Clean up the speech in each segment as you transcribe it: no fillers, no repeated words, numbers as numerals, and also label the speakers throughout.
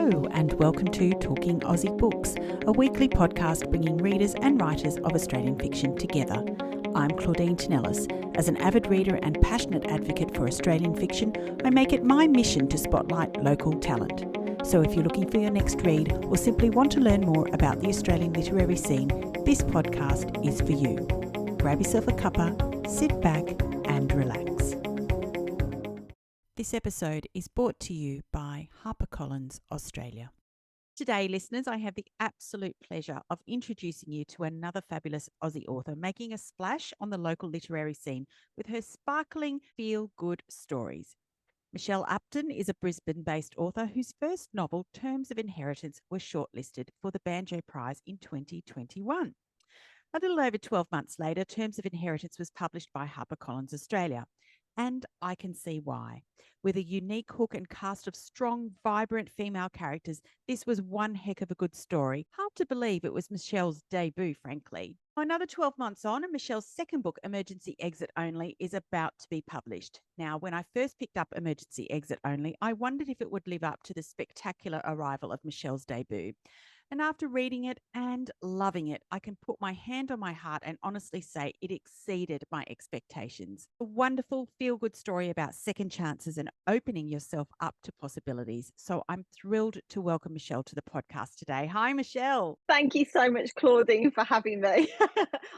Speaker 1: Hello and welcome to Talking Aussie Books, a weekly podcast bringing readers and writers of Australian fiction together. I'm Claudine Tinellis. As an avid reader and passionate advocate for Australian fiction, I make it my mission to spotlight local talent. So if you're looking for your next read or simply want to learn more about the Australian literary scene, this podcast is for you. Grab yourself a cuppa, sit back and relax. This episode is brought to you by HarperCollins Australia. Today, listeners, I have the absolute pleasure of introducing you to another fabulous Aussie author making a splash on the local literary scene with her sparkling feel-good stories. Michelle Upton is a Brisbane-based author whose first novel, Terms of Inheritance, was shortlisted for the Banjo Prize in 2021. A little over 12 months later, Terms of Inheritance was published by HarperCollins Australia. And I can see why. With a unique hook and cast of strong, vibrant female characters, this was one heck of a good story. Hard to believe it was Michelle's debut, frankly. Another 12 months on, and Michelle's second book, Emergency Exit Only, is about to be published. Now, when I first picked up Emergency Exit Only, I wondered if it would live up to the spectacular arrival of Michelle's debut. And after reading it and loving it, I can put my hand on my heart and honestly say it exceeded my expectations. A wonderful feel-good story about second chances and opening yourself up to possibilities. So I'm thrilled to welcome Michelle to the podcast today. Hi, Michelle.
Speaker 2: Thank you so much, Claudine, for having me.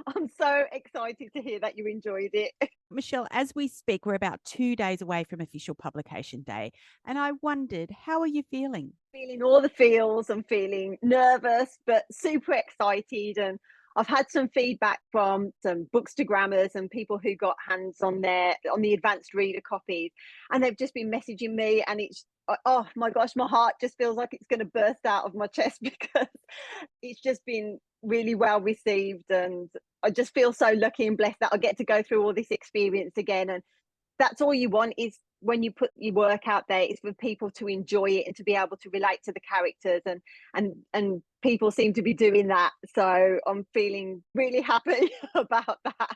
Speaker 2: I'm so excited to hear that you enjoyed it.
Speaker 1: Michelle, as we speak, we're about 2 days away from official publication day. And I wondered, how are you feeling?
Speaker 2: Feeling all the feels. I'm feeling nervous, but super excited. And I've had some feedback from some bookstagrammers and people who got hands on the advanced reader copies. And they've just been messaging me, and it's, oh my gosh, my heart just feels like it's going to burst out of my chest because it's just been really well received. And I just feel so lucky and blessed that I get to go through all this experience again. And that's all you want, is when you put your work out there, is for people to enjoy it and to be able to relate to the characters, and people seem to be doing that. So I'm feeling really happy about that.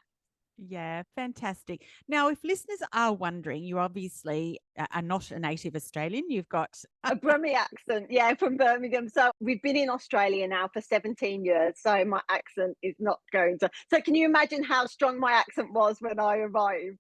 Speaker 1: Yeah, fantastic. Now, if listeners are wondering, you obviously are not a native Australian. You've got
Speaker 2: A Brummie accent, yeah, from Birmingham. So we've been in Australia now for 17 years. So my accent is not going to. So can you imagine how strong my accent was when I arrived?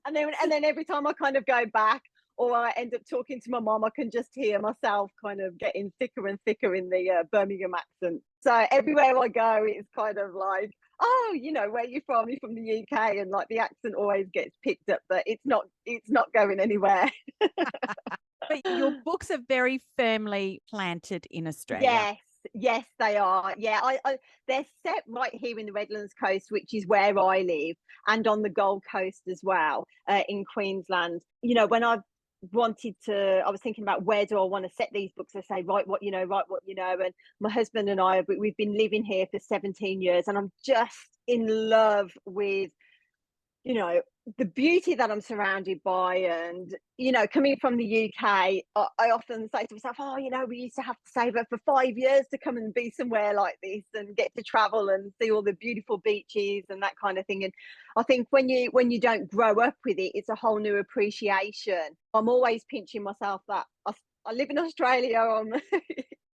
Speaker 2: And then every time I kind of go back, or I end up talking to my mom, I can just hear myself kind of getting thicker and thicker in the Birmingham accent. So everywhere I go, it's kind of like, oh, where you from? You're from the UK, and like the accent always gets picked up, but it's not going anywhere.
Speaker 1: but your books are very firmly planted in Australia.
Speaker 2: Yes, they are. Yeah, they're set right here in the Redlands Coast, which is where I live, and on the Gold Coast as well, in Queensland. When I was thinking about where do I want to set these books. I say, write what you know. And my husband and I, we've been living here for 17 years, and I'm just in love with the beauty that I'm surrounded by. And coming from the UK, I often say to myself, oh, we used to have to save up for 5 years to come and be somewhere like this and get to travel and see all the beautiful beaches and that kind of thing. And I think when you don't grow up with it, it's a whole new appreciation. I'm always pinching myself that I live in Australia.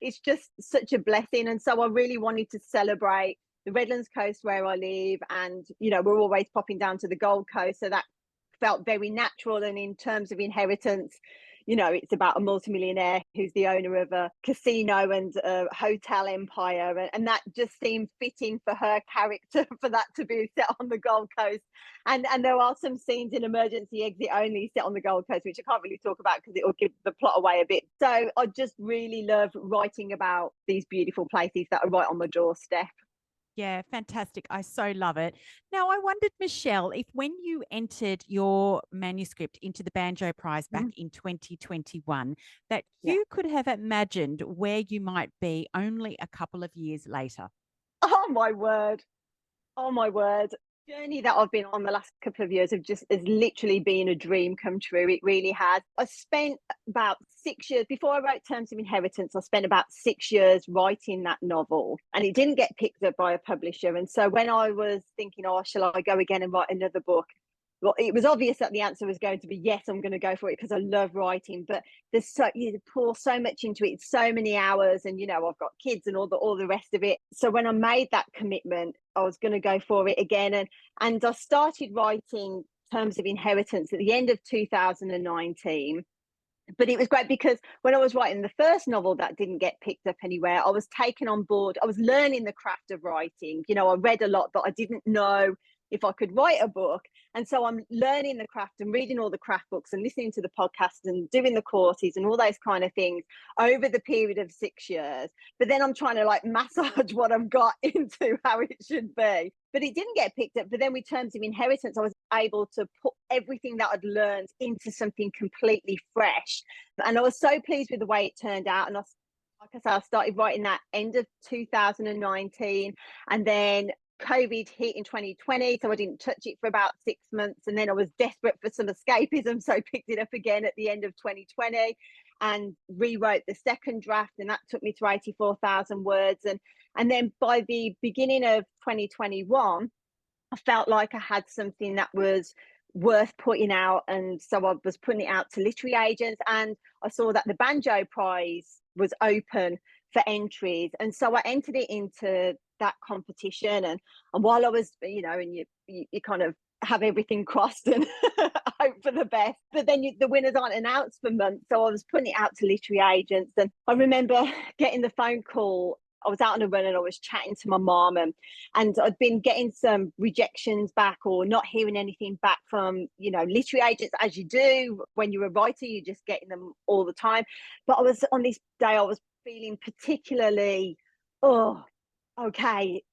Speaker 2: It's just such a blessing. And so I really wanted to celebrate the Redlands Coast where I live, and we're always popping down to the Gold Coast, so that felt very natural. And in terms of inheritance, it's about a multimillionaire who's the owner of a casino and a hotel empire, and that just seemed fitting for her character, for that to be set on the Gold Coast. And there are some scenes in Emergency Exit Only set on the Gold Coast, which I can't really talk about because it will give the plot away a bit. So I just really love writing about these beautiful places that are right on the doorstep.
Speaker 1: Yeah, fantastic. I so love it. Now, I wondered, Michelle, if when you entered your manuscript into the Banjo Prize back in 2021, that you could have imagined where you might be only a couple of years later.
Speaker 2: Oh, my word. Oh, my word. Journey that I've been on the last couple of years has literally been a dream come true. It really has. I spent about 6 years before I wrote Terms of Inheritance. I spent about 6 years writing that novel, and it didn't get picked up by a publisher. And so when I was thinking, oh, shall I go again and write another book? well, it was obvious that the answer was going to be yes, I'm going to go for it because I love writing. But there's so, you pour so much into it, so many hours, and I've got kids and all the rest of it. So when I made that commitment, I was going to go for it again, and I started writing Terms of Inheritance at the end of 2019. But it was great because when I was writing the first novel that didn't get picked up anywhere, I was taken on board. I was learning the craft of writing. I read a lot, but I didn't know if I could write a book. And so I'm learning the craft and reading all the craft books and listening to the podcast and doing the courses and all those kind of things over the period of 6 years. But then I'm trying to like massage what I've got into how it should be. But it didn't get picked up. But then with Terms of Inheritance, I was able to put everything that I'd learned into something completely fresh. And I was so pleased with the way it turned out. And like I said, I started writing that end of 2019. And then COVID hit in 2020, so I didn't touch it for about 6 months. And then I was desperate for some escapism, so I picked it up again at the end of 2020 and rewrote the second draft. And that took me to 84,000 words. And then by the beginning of 2021, I felt like I had something that was worth putting out. And so I was putting it out to literary agents, and I saw that the Banjo Prize was open for entries. And so I entered it into that competition. And while I was, and you kind of have everything crossed and hope for the best, but then the winners aren't announced for months. So I was putting it out to literary agents. And I remember getting the phone call. I was out on a run and I was chatting to my mom, and I'd been getting some rejections back or not hearing anything back from, literary agents, as you do when you're a writer, you're just getting them all the time. But I was on this day, I was feeling particularly, okay,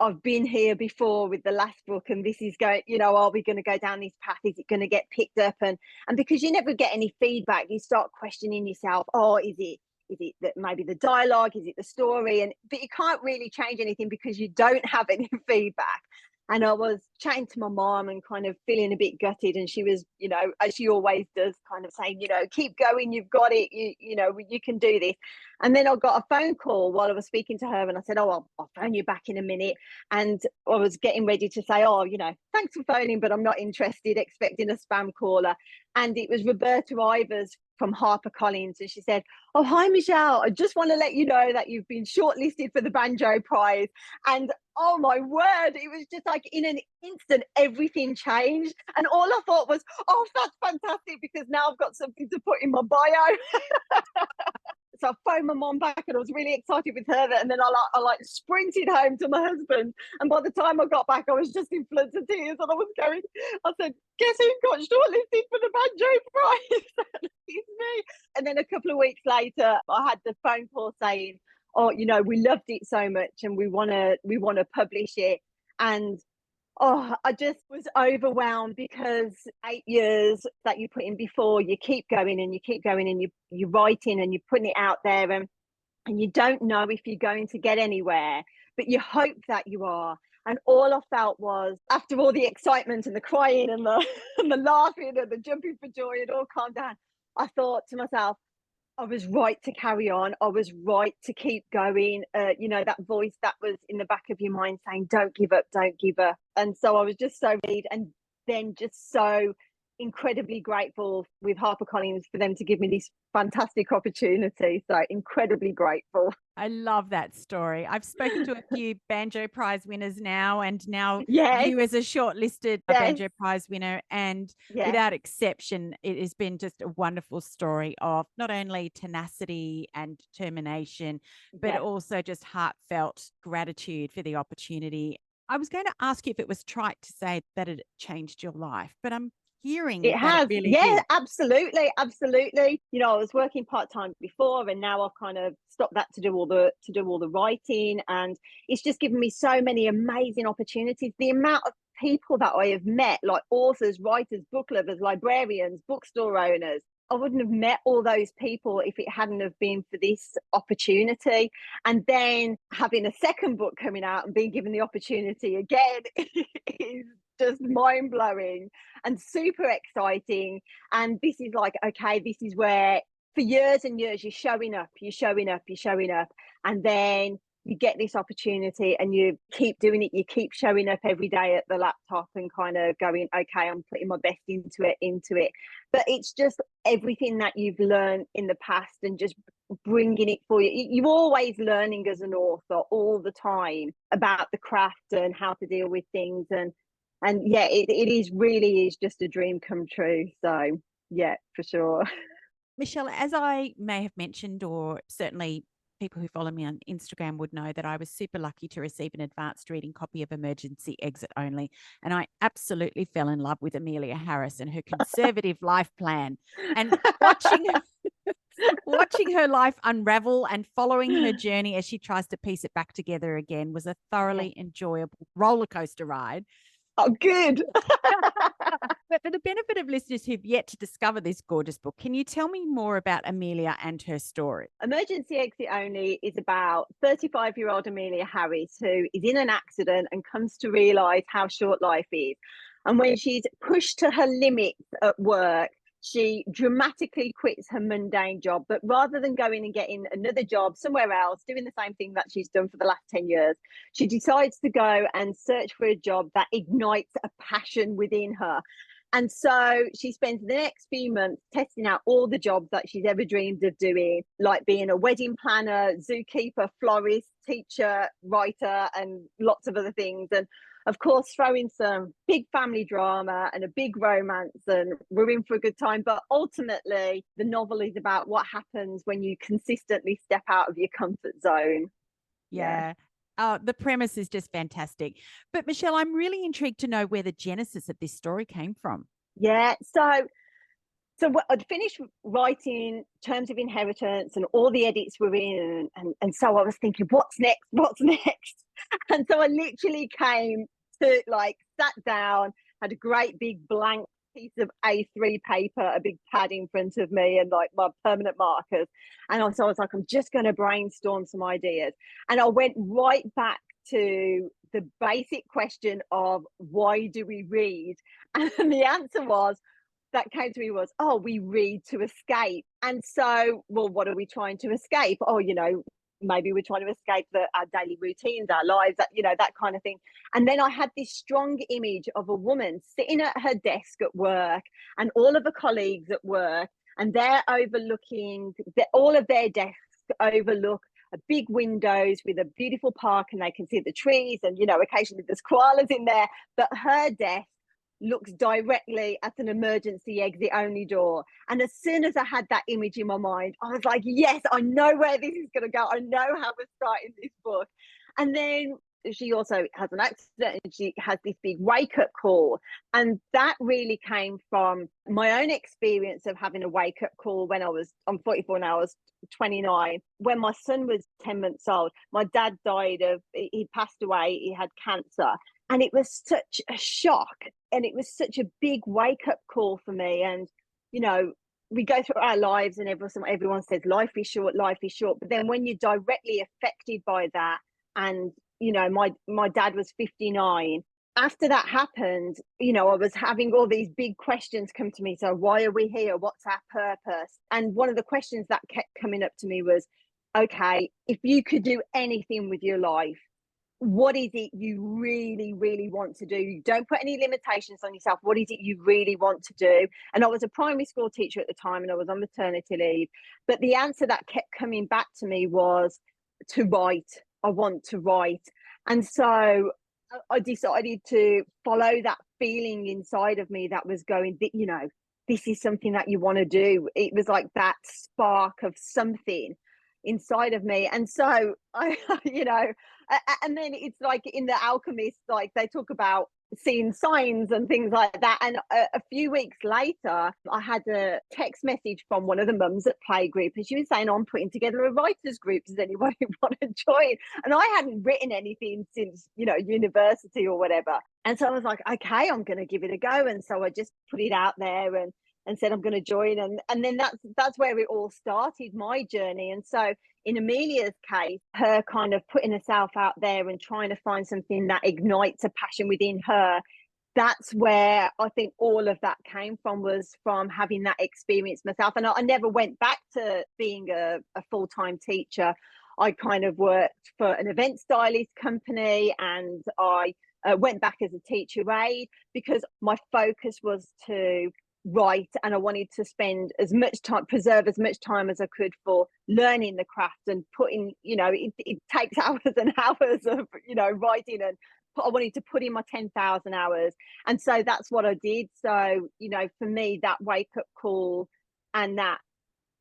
Speaker 2: I've been here before with the last book, and this is going, are we going to go down this path? Is it going to get picked up? And because you never get any feedback, you start questioning yourself. Is it that maybe the dialogue? Is it the story? But you can't really change anything because you don't have any feedback. And I was chatting to my mom and kind of feeling a bit gutted. And she was, as she always does, kind of saying, keep going, you've got it, you can do this. And then I got a phone call while I was speaking to her, and I said, I'll phone you back in a minute. And I was getting ready to say, thanks for phoning, but I'm not interested, expecting a spam caller. And it was Roberta Ivers from HarperCollins, and she said, "Oh, hi, Michelle. I just want to let you know that you've been shortlisted for the Banjo Prize." And oh my word, it was just like in an instant, everything changed. And all I thought was, oh, that's fantastic, because now I've got something to put in my bio. So I phoned my mom back, and I was really excited with her. And then I sprinted home to my husband. And by the time I got back, I was just in floods of tears. And I said, guess who got shortlisted for the Banjo Prize? It's me. And then a couple of weeks later, I had the phone call saying, we loved it so much, and we want to publish it. And I just was overwhelmed, because 8 years that you put in before, you keep going and you keep going, and you're writing and you're putting it out there, and you don't know if you're going to get anywhere, but you hope that you are. And all I felt was, after all the excitement and the crying and the and the laughing and the jumping for joy, it all calmed down. I thought to myself, I was right to carry on. I was right to keep going. That voice that was in the back of your mind saying, don't give up, don't give up. And so I was just so relieved, and then just so incredibly grateful with HarperCollins for them to give me this fantastic opportunity. So incredibly grateful.
Speaker 1: I love that story. I've spoken to a few Banjo Prize winners now, and now
Speaker 2: Yes.
Speaker 1: you as a shortlisted Banjo Prize winner. And without exception, it has been just a wonderful story of not only tenacity and determination, but also just heartfelt gratitude for the opportunity. I was going to ask you if it was trite to say that it changed your life, but I'm hearing
Speaker 2: it has.
Speaker 1: it really did.
Speaker 2: Absolutely. I was working part-time before, and now I've kind of stopped that to do all the writing, and it's just given me so many amazing opportunities. The amount of people that I have met, like authors, writers, book lovers, librarians, bookstore owners, I wouldn't have met all those people if it hadn't have been for this opportunity. And then having a second book coming out and being given the opportunity again is just mind-blowing and super exciting. And this is like, okay, this is where for years and years you're showing up, and then you get this opportunity and you keep doing it, you keep showing up every day at the laptop and kind of going, okay, I'm putting my best into it. But it's just everything that you've learned in the past and just bringing it for you. You're always learning as an author all the time about the craft and how to deal with things. And yeah, it is really is just a dream come true. So yeah, for sure.
Speaker 1: Michelle, as I may have mentioned, or certainly people who follow me on Instagram would know, that I was super lucky to receive an advanced reading copy of Emergency Exit Only. And I absolutely fell in love with Amelia Harris and her conservative life plan. And watching her life unravel and following her journey as she tries to piece it back together again was a thoroughly enjoyable roller coaster ride.
Speaker 2: Oh, good.
Speaker 1: But for the benefit of listeners who've yet to discover this gorgeous book, can you tell me more about Amelia and her story?
Speaker 2: Emergency Exit Only is about 35-year-old Amelia Harris, who is in an accident and comes to realise how short life is. And when she's pushed to her limits at work, she dramatically quits her mundane job. But rather than going and getting another job somewhere else, doing the same thing that she's done for the last 10 years, she decides to go and search for a job that ignites a passion within her. And so she spends the next few months testing out all the jobs that she's ever dreamed of doing, like being a wedding planner, zookeeper, florist, teacher, writer, and lots of other things. And of course, throw in some big family drama and a big romance, and we're in for a good time. But ultimately, the novel is about what happens when you consistently step out of your comfort zone.
Speaker 1: Yeah. The premise is just fantastic. But Michelle, I'm really intrigued to know where the genesis of this story came from.
Speaker 2: Yeah. So I'd finished writing Terms of Inheritance and all the edits were in. And so I was thinking, what's next? What's next? And so I literally came to sat down, had a great big blank piece of A3 paper, a big pad in front of me, and like my permanent markers. And so I was like, I'm just going to brainstorm some ideas. And I went right back to the basic question of why do we read? And the answer that came to me was, oh, we read to escape. And so, well, what are we trying to escape? Oh, maybe we're trying to escape our daily routines, our lives, that kind of thing. And then I had this strong image of a woman sitting at her desk at work and all of her colleagues at work, and they're overlooking, all of their desks overlook a big windows with a beautiful park, and they can see the trees, and occasionally there's koalas in there, but her desk looks directly at an emergency exit only door. And as soon as I had that image in my mind, I was like, yes, I know where this is going to go. I know how we're starting this book. And then she also has an accident and she has this big wake up call. And that really came from my own experience of having a wake up call when I'm 44 now, I was 29. When my son was 10 months old, my dad he passed away, he had cancer. And it was such a shock, and it was such a big wake up call for me. And, we go through our lives and everyone says life is short. But then when you're directly affected by that, and, my dad was 59. After that happened, I was having all these big questions come to me. So why are we here? What's our purpose? And one of the questions that kept coming up to me was, okay, if you could do anything with your life, what is it you really, really want to do? Don't put any limitations on yourself. What is it you really want to do? And I was a primary school teacher at the time, and I was on maternity leave. But the answer that kept coming back to me was to write. I want to write. And so I decided to follow that feeling inside of me that was going, this is something that you want to do. It was like that spark of something inside of me. And so and then it's like in The Alchemist, like they talk about seeing signs and things like that. And a few weeks later, I had a text message from one of the mums at Playgroup, and she was saying, I'm putting together a writers group. Does anybody want to join? And I hadn't written anything since, university or whatever. And so I was like, okay, I'm going to give it a go. And so I just put it out there and said I'm going to join, and then that's where it all started, my journey. And so in Amelia's case, her kind of putting herself out there and trying to find something that ignites a passion within her, that's where I think all of that came from, was from having that experience myself. And I never went back to being a full-time teacher. I kind of worked for an event stylist company, and I went back as a teacher aide because my focus was to write, and I wanted to spend as much time, preserve as much time as I could for learning the craft and putting, it takes hours and hours of, writing, and I wanted to put in my 10,000 hours. And so that's what I did. So, for me, that wake up call and that,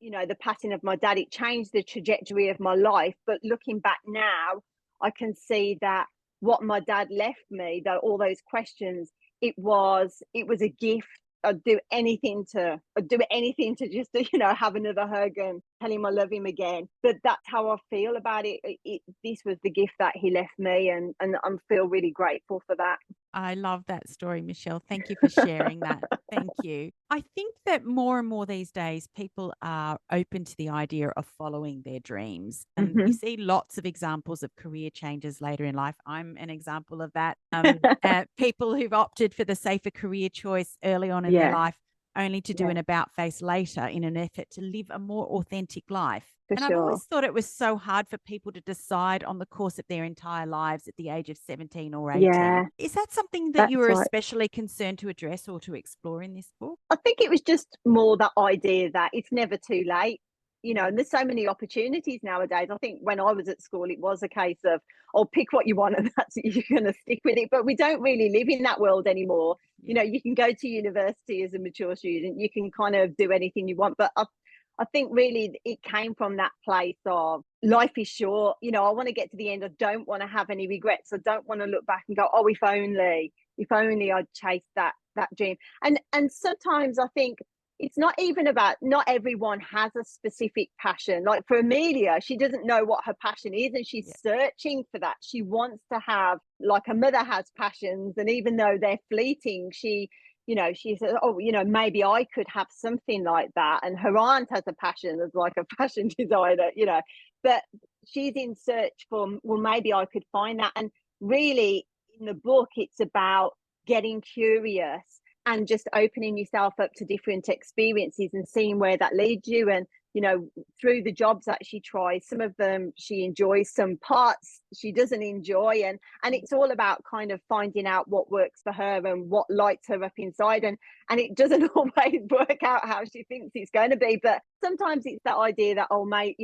Speaker 2: the passing of my dad, it changed the trajectory of my life. But looking back now, I can see that what my dad left me, though, all those questions, it was a gift. I'd do anything to just, have another hug and tell him I love him again. But that's how I feel about it. This was the gift that he left me, and I feel really grateful for that.
Speaker 1: I love that story, Michelle. Thank you for sharing that. Thank you. I think that more and more these days, people are open to the idea of following their dreams. And you
Speaker 2: Hmm.
Speaker 1: see lots of examples of career changes later in life. I'm an example of that. People who've opted for the safer career choice early on in their
Speaker 2: Yeah,
Speaker 1: life, only to do
Speaker 2: yeah,
Speaker 1: an about face later in an effort to live a more authentic life.
Speaker 2: for
Speaker 1: And I've
Speaker 2: sure.
Speaker 1: always thought it was so hard for people to decide on the course of their entire lives at the age of 17 or 18.
Speaker 2: Yeah,
Speaker 1: Is that something that you
Speaker 2: that's
Speaker 1: were
Speaker 2: right.
Speaker 1: especially concerned to address or to explore in this book?
Speaker 2: I think it was just more that idea that it's never too late, and there's so many opportunities nowadays. I think when I was at school, it was a case of, oh, pick what you want and that's you're going to stick with it. But we don't really live in that world anymore.
Speaker 1: Yeah.
Speaker 2: You can go to university as a mature student, you can kind of do anything you want. But I think really it came from that place of life is short. I want to get to the end. I don't want to have any regrets. I don't want to look back and go, oh, if only I'd chased that dream. And sometimes I think it's not even about, not everyone has a specific passion. Like for Amelia, she doesn't know what her passion is and she's
Speaker 1: Yeah.
Speaker 2: searching for that. She wants to have, like a mother has passions, and even though they're fleeting, she says, oh, maybe I could have something like that. And her aunt has a passion as like a fashion designer, but she's in search for, well, maybe I could find that. And really in the book, it's about getting curious and just opening yourself up to different experiences and seeing where that leads you. And through the jobs that she tries, some of them she enjoys, some parts she doesn't enjoy, and it's all about kind of finding out what works for her and what lights her up inside. And it doesn't always work out how she thinks it's going to be, but sometimes it's that idea that, oh mate,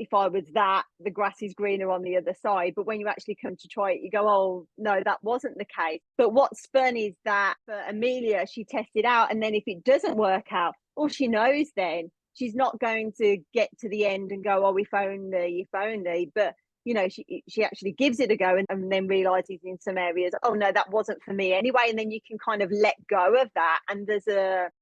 Speaker 2: if I was that, the grass is greener on the other side. But when you actually come to try it, you go, oh, no, that wasn't the case. But what's fun is that for Amelia, she tested out. And then if it doesn't work out, all she knows then, she's not going to get to the end and go, oh, if only, if only. But she actually gives it a go, and then realizes in some areas, oh no, that wasn't for me anyway. And then you can kind of let go of that, and there's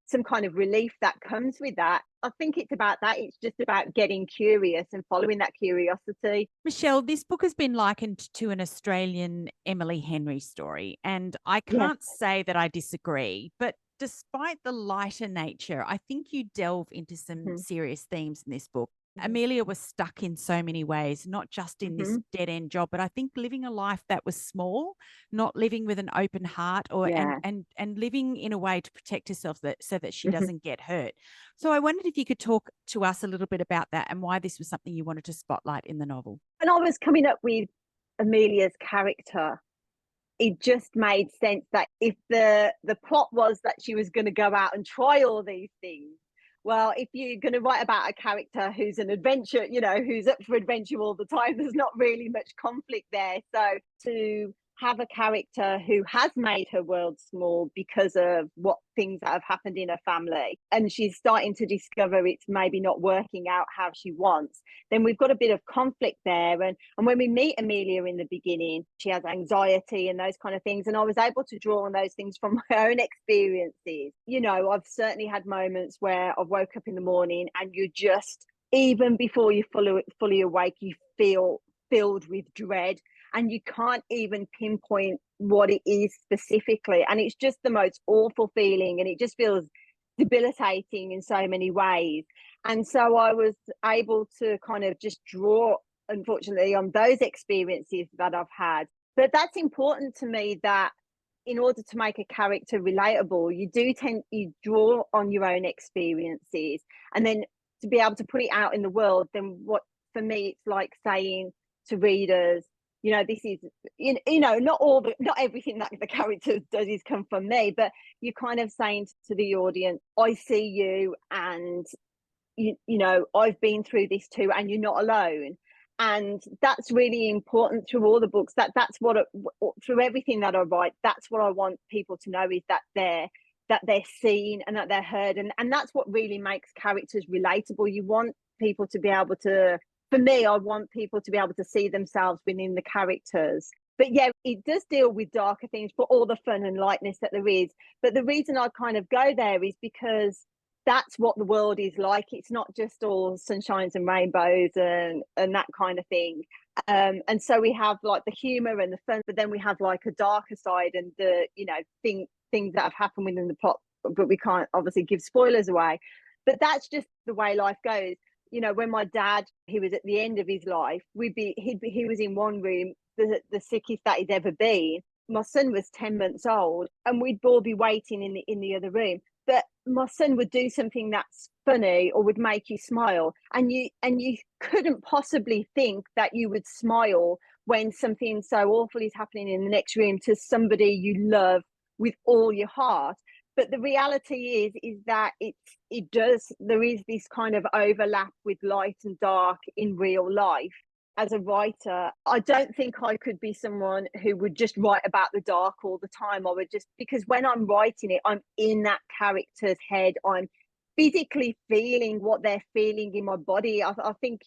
Speaker 2: some kind of relief that comes with that. I think it's about that. It's just about getting curious and following that curiosity.
Speaker 1: Michelle, this book has been likened to an Australian Emily Henry story, and I
Speaker 2: Yes.
Speaker 1: can't say that I disagree, but despite the lighter nature, I think you delve into some
Speaker 2: Mm-hmm.
Speaker 1: serious themes in this book. Amelia was stuck in so many ways, not just in
Speaker 2: Mm-hmm.
Speaker 1: this dead end job, but I think living a life that was small, not living with an open heart, or
Speaker 2: Yeah.
Speaker 1: and living in a way to protect herself so that she
Speaker 2: Mm-hmm.
Speaker 1: doesn't get hurt. So I wondered if you could talk to us a little bit about that and why this was something you wanted to spotlight in the novel.
Speaker 2: When I was coming up with Amelia's character, it just made sense that if the plot was that she was going to go out and try all these things, well, if you're going to write about a character who's an adventure, who's up for adventure all the time, there's not really much conflict there. So to have a character who has made her world small because of what things that have happened in her family, and she's starting to discover it's maybe not working out how she wants, then we've got a bit of conflict there. And when we meet Amelia in the beginning, she has anxiety and those kind of things, and I was able to draw on those things from my own experiences. I've certainly had moments where I've woke up in the morning and you just, even before you fully awake, you feel filled with dread, and you can't even pinpoint what it is specifically. And it's just the most awful feeling, and it just feels debilitating in so many ways. And so I was able to kind of just draw, unfortunately, on those experiences that I've had. But that's important to me, that in order to make a character relatable, you draw on your own experiences, and then to be able to put it out in the world, then what for me, it's like saying to readers, this is, not everything that the character does is come from me, but you're kind of saying to the audience, I see you, and I've been through this too, and you're not alone. And that's really important through all the books. That's what through everything that I write, that's what I want people to know, is that they're seen and that they're heard, and that's what really makes characters relatable. You want people to be able to, for me, I want people to be able to see themselves within the characters. But yeah, it does deal with darker things, but all the fun and lightness that there is. But the reason I kind of go there is because that's what the world is like. It's not just all sunshines and rainbows and that kind of thing. And so we have like the humor and the fun, but then we have like a darker side and the, things that have happened within the plot, but we can't obviously give spoilers away. But that's just the way life goes. When my dad, he was at the end of his life, he was in one room, the sickest that he'd ever been. My son was 10 months old, and we'd all be waiting in the other room. But my son would do something that's funny or would make you smile, and you couldn't possibly think that you would smile when something so awful is happening in the next room to somebody you love with all your heart. But the reality is that there is this kind of overlap with light and dark in real life. As a writer, I don't think I could be someone who would just write about the dark all the time. I would just, because when I'm writing it, I'm in that character's head. I'm physically feeling what they're feeling in my body. I think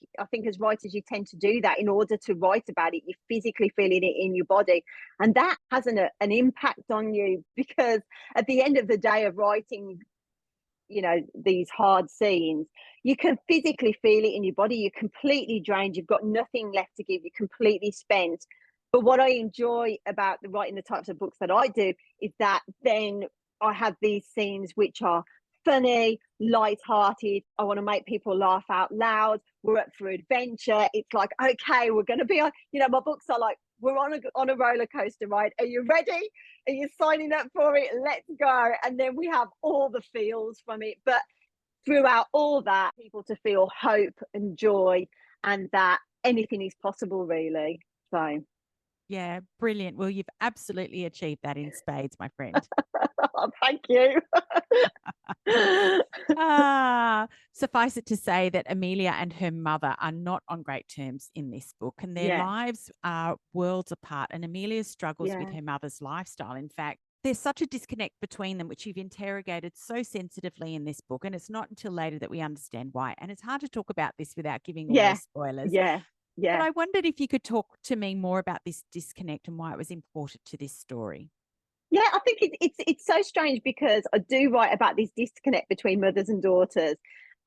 Speaker 2: as writers, you tend to do that in order to write about it. You're physically feeling it in your body, and that has an impact on you, because at the end of the day of writing, these hard scenes, you can physically feel it in your body. You're completely drained. You've got nothing left to give. You're completely spent. But what I enjoy about writing the types of books that I do is that then I have these scenes which are funny, light-hearted. I want to make people laugh out loud. We're up for adventure. It's like, okay, we're going to be on, my books are like, we're on a roller coaster ride. Are you ready? Are you signing up for it? Let's go. And then we have all the feels from it. But throughout all that, people to feel hope and joy, and that anything is possible, really. So
Speaker 1: yeah, brilliant. Well, you've absolutely achieved that in spades, my friend.
Speaker 2: oh, thank you.
Speaker 1: Suffice it to say that Amelia and her mother are not on great terms in this book, and their lives are worlds apart. And Amelia struggles with her mother's lifestyle. In fact, there's such a disconnect between them, which you've interrogated so sensitively in this book. And it's not until later that we understand why. And it's hard to talk about this without giving all the spoilers.
Speaker 2: Yeah.
Speaker 1: But I wondered if you could talk to me more about this disconnect and why it was important to this story.
Speaker 2: Yeah, I think it's so strange, because I do write about this disconnect between mothers and daughters,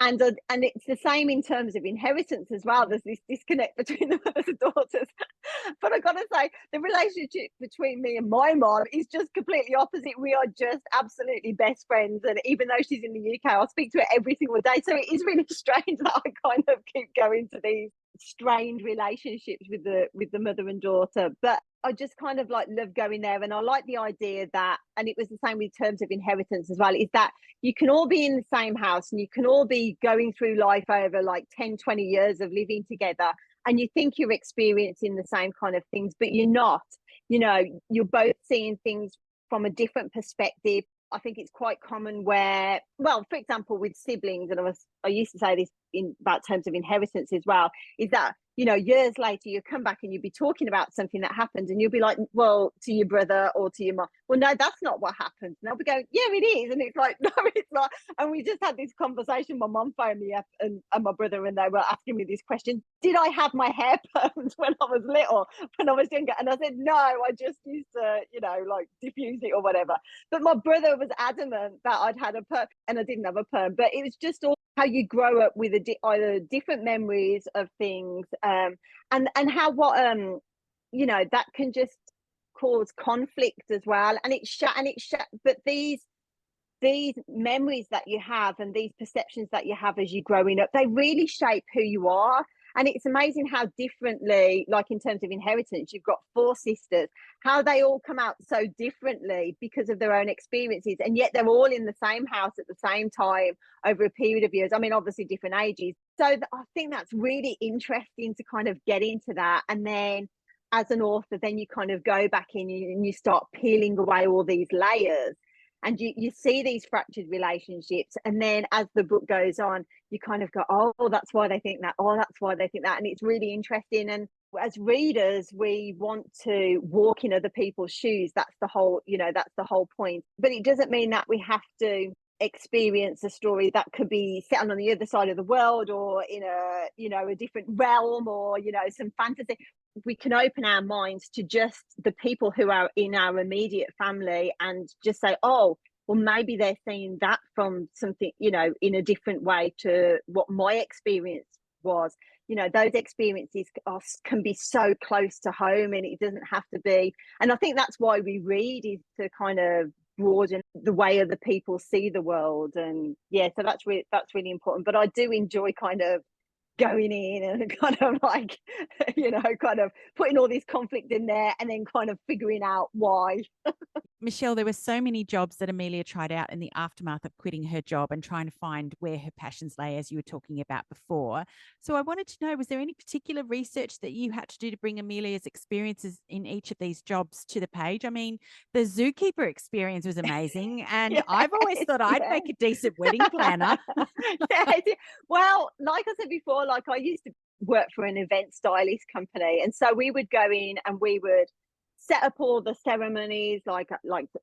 Speaker 2: and it's the same in terms of inheritance as well. There's this disconnect between the mothers and daughters, but I got to say, the relationship between me and my mom is just completely opposite. We are just absolutely best friends, and even though she's in the UK, I'll speak to her every single day. So it is really strange that I kind of keep going to these strained relationships with the mother and daughter, but I just kind of like love going there. And I like the idea that, and it was the same with terms of inheritance as well, is that you can all be in the same house and you can all be going through life over like 10-20 years of living together, and you think you're experiencing the same kind of things, but you're not. You're both seeing things from a different perspective. I think it's quite common where, well, for example, with siblings, and I used to say this in about terms of inheritance as well, is that, years later, you come back and you'll be talking about something that happened, and you'll be like, well, to your brother or to your mom, well, no, that's not what happened. And they'll be going, yeah, it is. And it's like, no, it's not. And we just had this conversation. My mom phoned me up and my brother, and they were asking me this question: did I have my hair permed when I was little, when I was younger? And I said, no, I just used to, like diffuse it or whatever. But my brother was adamant that I'd had a perm, and I didn't have a perm. But it was just all how you grow up with either different memories of things, and how that can just cause conflict as well. And but these memories that you have and these perceptions that you have as you're growing up, they really shape who you are. And it's amazing how differently, like in terms of inheritance, you've got 4 sisters, how they all come out so differently because of their own experiences. And yet they're all in the same house at the same time over a period of years. I mean, obviously different ages. I think that's really interesting to kind of get into that. And then as an author, then you kind of go back in and you start peeling away all these layers, and you see these fractured relationships. And then as the book goes on, you kind of go, oh, that's why they think that. Oh, that's why they think that. And it's really interesting. And as readers, we want to walk in other people's shoes. That's the whole, that's the whole point. But it doesn't mean that we have to experience a story that could be set on the other side of the world, or in a different realm, or some fantasy. We can open our minds to just the people who are in our immediate family, and just say, oh, well, maybe they're seeing that from something, in a different way to what my experience was. Those experiences can be so close to home, and it doesn't have to be. And I think that's why we read, is to kind of broaden the way other people see the world. And so that's really important. But I do enjoy kind of going in and kind of like kind of putting all this conflict in there, and then kind of figuring out why.
Speaker 1: Michelle, there were so many jobs that Amelia tried out in the aftermath of quitting her job and trying to find where her passions lay, as you were talking about before. So I wanted to know, was there any particular research that you had to do to bring Amelia's experiences in each of these jobs to the page? I mean, the zookeeper experience was amazing, and
Speaker 2: Yes,
Speaker 1: I've always thought I'd make a decent wedding planner.
Speaker 2: Yes. Well, like I said before, like I used to work for an event stylist company, and so we would go in and we would set up all the ceremonies, like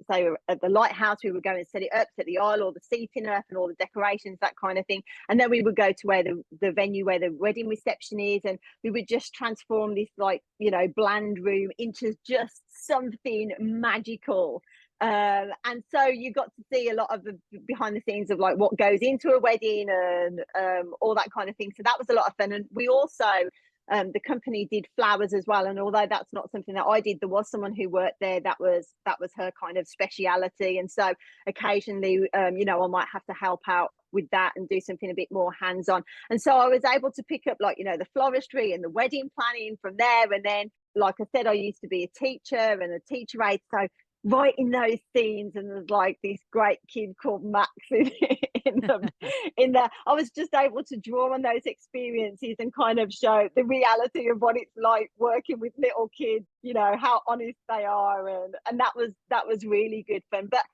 Speaker 2: say at the lighthouse, we would go and set it up, set the aisle, all the seating up, and all the decorations, that kind of thing. And then we would go to where the venue where the wedding reception is, and we would just transform this bland room into just something magical. And so you got to see a lot of the behind the scenes of like what goes into a wedding, and all that kind of thing. So that was a lot of fun. And we also the company did flowers as well, and although that's not something that I did, there was someone who worked there that was her kind of speciality. And so occasionally I might have to help out with that and do something a bit more hands-on. And so I was able to pick up the floristry and the wedding planning from there. And then, like I said, I used to be a teacher and a teacher aide, so right in those scenes, and there's like this great kid called Max in there. I was just able to draw on those experiences and kind of show the reality of what it's like working with little kids, how honest they are. And that was really good fun. But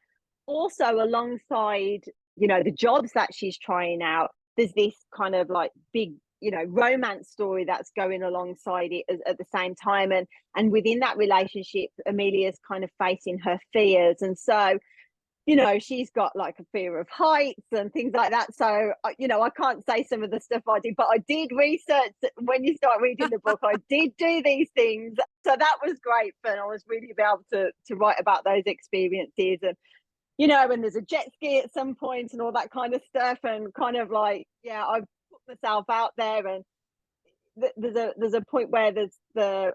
Speaker 2: also alongside, the jobs that she's trying out, there's this kind of like big romance story that's going alongside it at the same time. And within that relationship, Amelia's kind of facing her fears. And so, she's got like a fear of heights and things like that. So, I can't say some of the stuff I did, but I did research. When you start reading the book, I did do these things. So that was great fun. I was really able to write about those experiences. And and there's a jet ski at some point and all that kind of stuff. And kind of like, I put myself out there. And there's a point where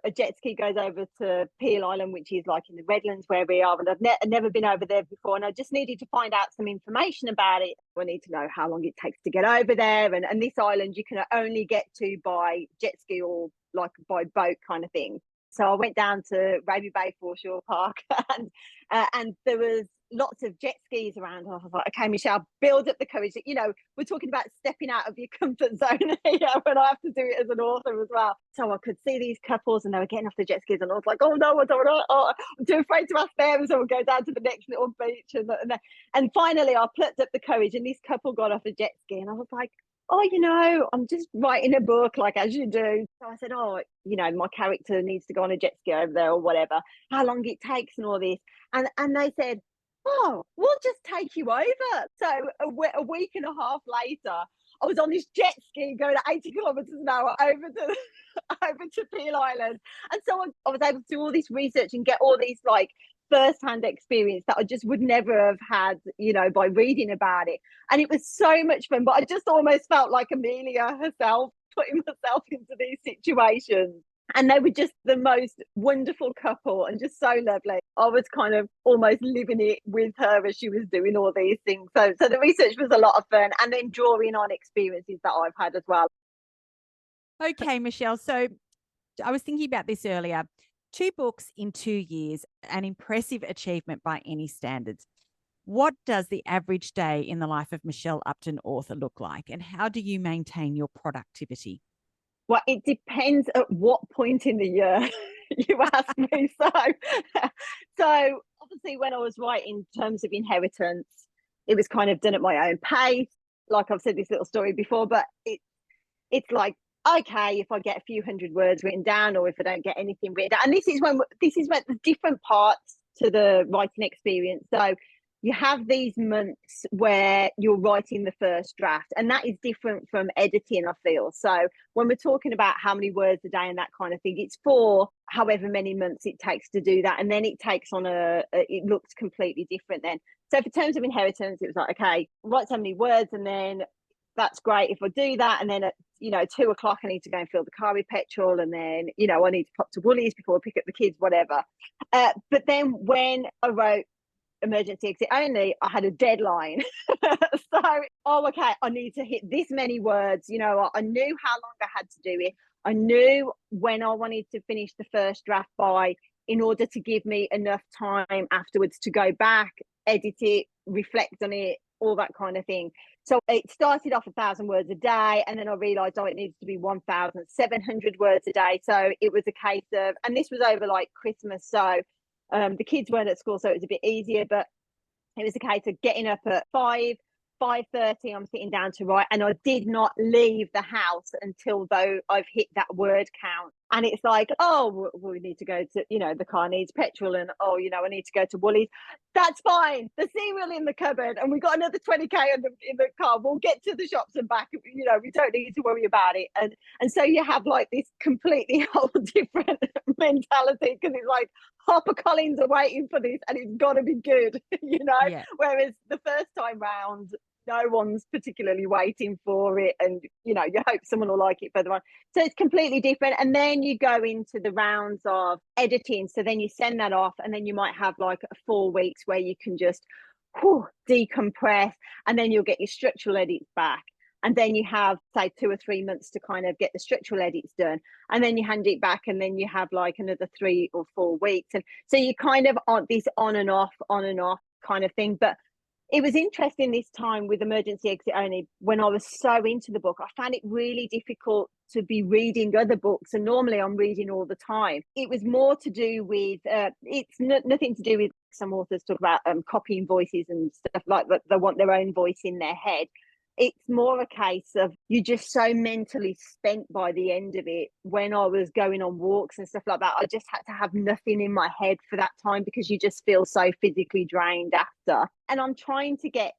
Speaker 2: a jet ski goes over to Peel Island, which is like in the Redlands where we are. And I've never been over there before. And I just needed to find out some information about it. I need to know how long it takes to get over there. And this island you can only get to by jet ski or like by boat kind of thing. So I went down to Raby Bay Foreshore Park, and there was lots of jet skis around. I was like, okay, Michelle, build up the courage. We're talking about stepping out of your comfort zone here, when I have to do it as an author as well. So I could see these couples, and they were getting off the jet skis, and I was like, oh no, I don't want to. Oh, I'm too afraid to ask them. So we'll go down to the next little beach, and finally I plucked up the courage, and this couple got off a jet ski, and I was like, oh, I'm just writing a book, like as you do. So I said, my character needs to go on a jet ski over there or whatever, how long it takes and all this. And they said, oh, we'll just take you over. So a week and a half later, I was on this jet ski going at 80 kilometers an hour over to Peel Island. And so I was able to do all this research and get all these like first-hand experience that I just would never have had, by reading about it. And it was so much fun, but I just almost felt like Amelia herself, putting myself into these situations. And they were just the most wonderful couple and just so lovely. I was kind of almost living it with her as she was doing all these things. So the research was a lot of fun, and then drawing on experiences that I've had as well.
Speaker 1: Okay, Michelle. So I was thinking about this earlier. 2 books in 2 years, an impressive achievement by any standards. What does the average day in the life of Michelle Upton, author, look like, and how do you maintain your productivity?
Speaker 2: Well, it depends at what point in the year you ask me. So obviously, when I was writing terms of inheritance, it was kind of done at my own pace. Like I've said this little story before, but it's like, okay, if I get a few hundred words written down, or if I don't get anything written down, and this is when the different parts to the writing experience. So you have these months where you're writing the first draft, and that is different from editing, I feel. So when we're talking about how many words a day and that kind of thing, it's for however many months it takes to do that, and then it takes on it looks completely different then. So for terms of inheritance, it was like, okay, write so many words, and then that's great if I do that, and then at 2 o'clock I need to go and fill the car with petrol, and then I need to pop to Woolies before I pick up the kids, whatever. But then when I wrote Emergency Exit Only, I had a deadline. So, okay, I need to hit this many words. I knew how long I had to do it. I knew when I wanted to finish the first draft by, in order to give me enough time afterwards to go back, edit it, reflect on it, all that kind of thing. So it started off 1,000 words a day, and then I realised it needed to be 1,700 words a day. So it was a case of, and this was over like Christmas, so the kids weren't at school, so it was a bit easier, but it was a case of getting up at 5:30. I'm sitting down to write, and I did not leave the house until though I've hit that word count. And it's like, oh, well, we need to go to, the car needs petrol, and I need to go to Woolies. That's fine. The cereal in the cupboard, and we got another 20k in the car. We'll get to the shops and back. We don't need to worry about it. And so you have like this completely whole different mentality, because it's like HarperCollins are waiting for this, and it's got to be good,
Speaker 1: Yeah.
Speaker 2: Whereas the first time round, no one's particularly waiting for it, and you hope someone will like it further on. So it's completely different. And then you go into the rounds of editing, so then you send that off, and then you might have like 4 weeks where you can just decompress, and then you'll get your structural edits back, and then you have, say, 2 or 3 months to kind of get the structural edits done, and then you hand it back, and then you have like another 3 or 4 weeks. And so you kind of on this on and off kind of thing. But it was interesting this time with Emergency Exit Only. When I was so into the book, I found it really difficult to be reading other books, and normally I'm reading all the time. It was more to do with nothing to do with, some authors talk about copying voices and stuff like that. They want their own voice in their head. It's more a case of you're just so mentally spent by the end of it. When I was going on walks and stuff like that, I just had to have nothing in my head for that time, because you just feel so physically drained after. And I'm trying to get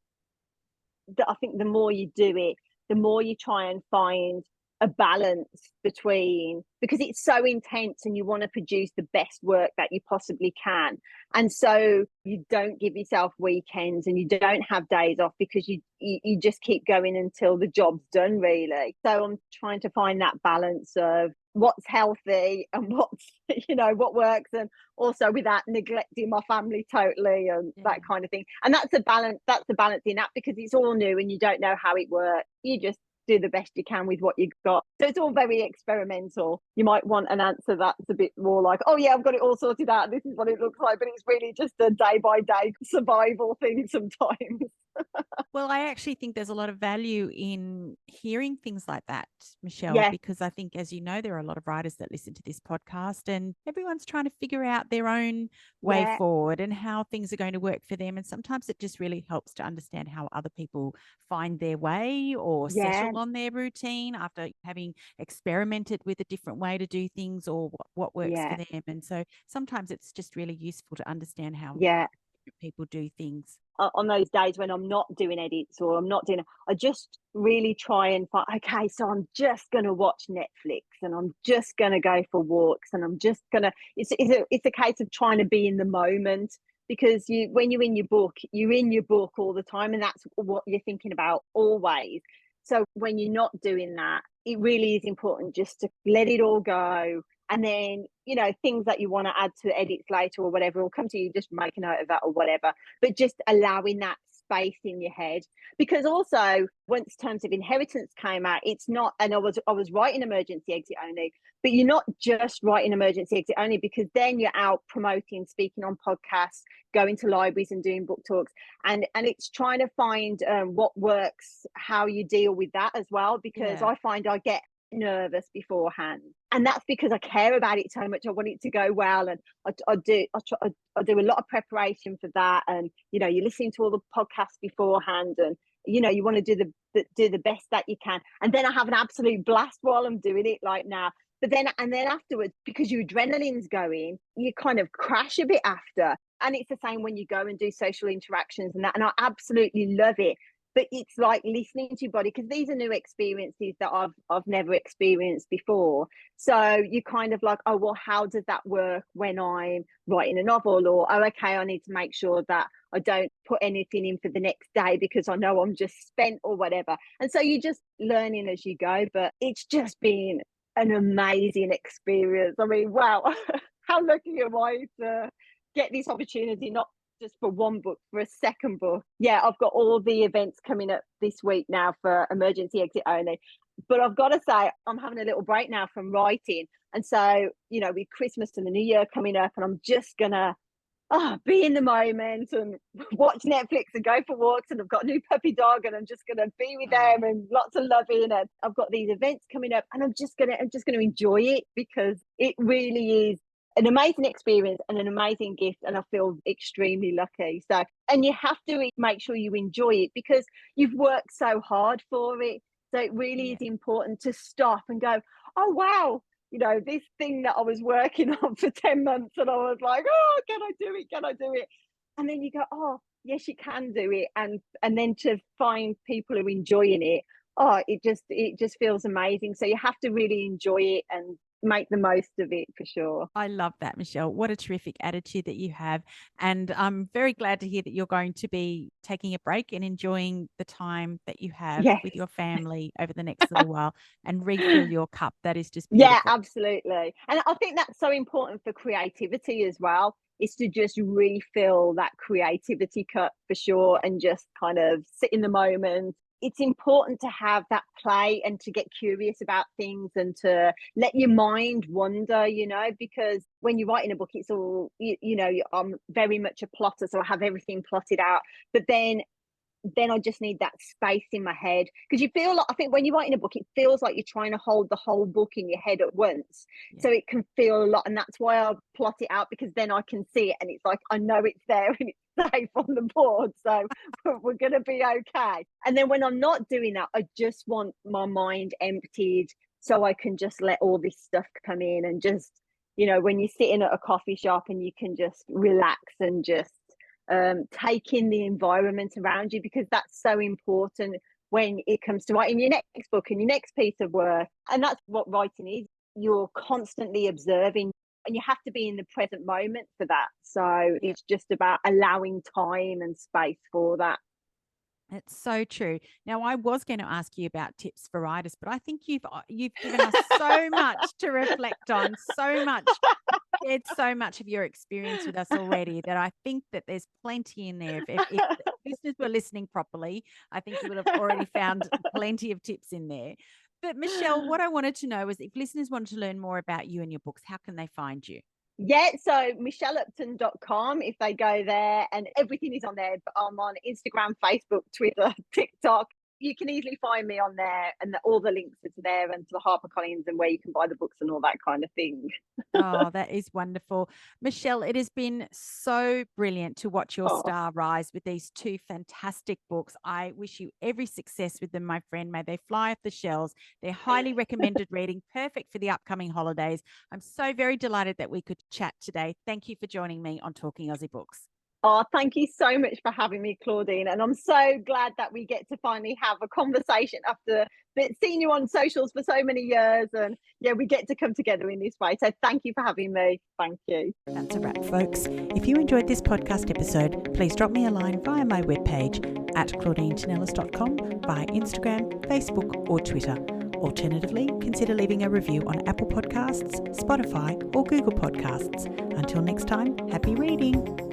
Speaker 2: that. I think the more you do it, the more you try and find a balance between, because it's so intense and you want to produce the best work that you possibly can. And so you don't give yourself weekends, and you don't have days off, because you just keep going until the job's done, really. So I'm trying to find that balance of what's healthy and what's what works, and also without neglecting my family totally, and that kind of thing. And that's a balancing act, because it's all new and you don't know how it works. You just do the best you can with what you got. So it's all very experimental. You might want an answer that's a bit more like, oh yeah, I've got it all sorted out, this is what it looks like, but it's really just a day by day survival thing sometimes.
Speaker 1: Well, I actually think there's a lot of value in hearing things like that, Michelle,
Speaker 2: Yeah.
Speaker 1: because I think, as you know, there are a lot of writers that listen to this podcast, and everyone's trying to figure out their own way forward and how things are going to work for them. And sometimes it just really helps to understand how other people find their way or settle on their routine after having experimented with a different way to do things, or what works for them. And so sometimes it's just really useful to understand how people do things.
Speaker 2: On those days when I'm not doing edits, or I'm not doing, I just really try and find, okay, so I'm just going to watch Netflix, and I'm just going to go for walks, and I'm just going to, it's a case of trying to be in the moment, because when you're in your book all the time, and that's what you're thinking about always. So when you're not doing that, it really is important just to let it all go. And then, things that you want to add to edits later or whatever will come to you, just make a note of that or whatever. But just allowing that space in your head. Because also, once Terms of Inheritance came out, it's not, and I was writing emergency exit only, but you're not just writing emergency exit only, because then you're out promoting, speaking on podcasts, going to libraries and doing book talks, and it's trying to find what works, how you deal with that as well, because I find I get nervous beforehand, and that's because I care about it so much. I want it to go well, and I do a lot of preparation for that. And you're listening to all the podcasts beforehand, and you want to do the best that you can, and then I have an absolute blast while I'm doing it, like now. But then afterwards, because your adrenaline's going, you kind of crash a bit after. And it's the same when you go and do social interactions and that, and I absolutely love it. But it's like listening to your body, because these are new experiences that I've never experienced before. So you kind of like, oh, well, how does that work when I'm writing a novel? Or, oh, okay, I need to make sure that I don't put anything in for the next day because I know I'm just spent or whatever. And so you're just learning as you go. But it's just been an amazing experience. I mean, wow, how lucky am I to get this opportunity, not just for one book, for a second book. Yeah, I've got all the events coming up this week now for emergency exit only. But I've got to say, I'm having a little break now from writing. And so, with Christmas and the New Year coming up, and I'm just going to be in the moment and watch Netflix and go for walks. And I've got a new puppy dog, and I'm just going to be with them and lots of loving. And I've got these events coming up, and I'm just going to enjoy it, because it really is an amazing experience and an amazing gift, and I feel extremely lucky. So, and you have to make sure you enjoy it, because you've worked so hard for it. So it really is important to stop and go, oh wow, this thing that I was working on for 10 months, and I was like, oh, can I do it? And then you go, oh yes, you can do it. And then to find people who are enjoying it, it just feels amazing. So you have to really enjoy it and make the most of it, for sure.
Speaker 1: I love that, Michelle. What a terrific attitude that you have. And I'm very glad to hear that you're going to be taking a break and enjoying the time that you have with your family over the next little while, and refill your cup. That is just beautiful.
Speaker 2: Yeah, absolutely. And I think that's so important for creativity as well, is to just refill that creativity cup, for sure, and just kind of sit in the moment. It's important to have that play and to get curious about things and to let your mind wander, because when you're writing a book, it's all, I'm very much a plotter, so I have everything plotted out. But then I just need that space in my head, because you feel like, I think when you're writing a book, it feels like you're trying to hold the whole book in your head at once. So it can feel a lot, and that's why I plot it out, because then I can see it, and it's like I know it's there and it's safe on the board, so we're gonna be okay. And then when I'm not doing that, I just want my mind emptied, so I can just let all this stuff come in, and just, when you're sitting at a coffee shop and you can just relax and just take in the environment around you, because that's so important when it comes to writing your next book and your next piece of work. And that's what writing is. You're constantly observing, and you have to be in the present moment for that. So it's just about allowing time and space for that.
Speaker 1: It's so true. Now, I was going to ask you about tips for writers, but I think you've given us so much to reflect on, so much. It's so much of your experience with us already that I think that there's plenty in there. If listeners were listening properly, I think you would have already found plenty of tips in there. But Michelle, what I wanted to know is, if listeners wanted to learn more about you and your books, how can they find you?
Speaker 2: Yeah, so michelleupton.com, if they go there, and everything is on there. I'm on Instagram, Facebook, Twitter, TikTok. You can easily find me on there, and all the links are to there and to the HarperCollins and where you can buy the books and all that kind of thing.
Speaker 1: Oh, that is wonderful. Michelle, it has been so brilliant to watch your star rise with these two fantastic books. I wish you every success with them, my friend. May they fly off the shelves. They're highly recommended reading, perfect for the upcoming holidays. I'm so very delighted that we could chat today. Thank you for joining me on Talking Aussie Books.
Speaker 2: Oh, thank you so much for having me, Claudine. And I'm so glad that we get to finally have a conversation after seeing you on socials for so many years. And yeah, we get to come together in this way. So thank you for having me. Thank you.
Speaker 1: That's a wrap, folks. If you enjoyed this podcast episode, please drop me a line via my webpage at claudinetinellis.com, via Instagram, Facebook, or Twitter. Alternatively, consider leaving a review on Apple Podcasts, Spotify, or Google Podcasts. Until next time, happy reading.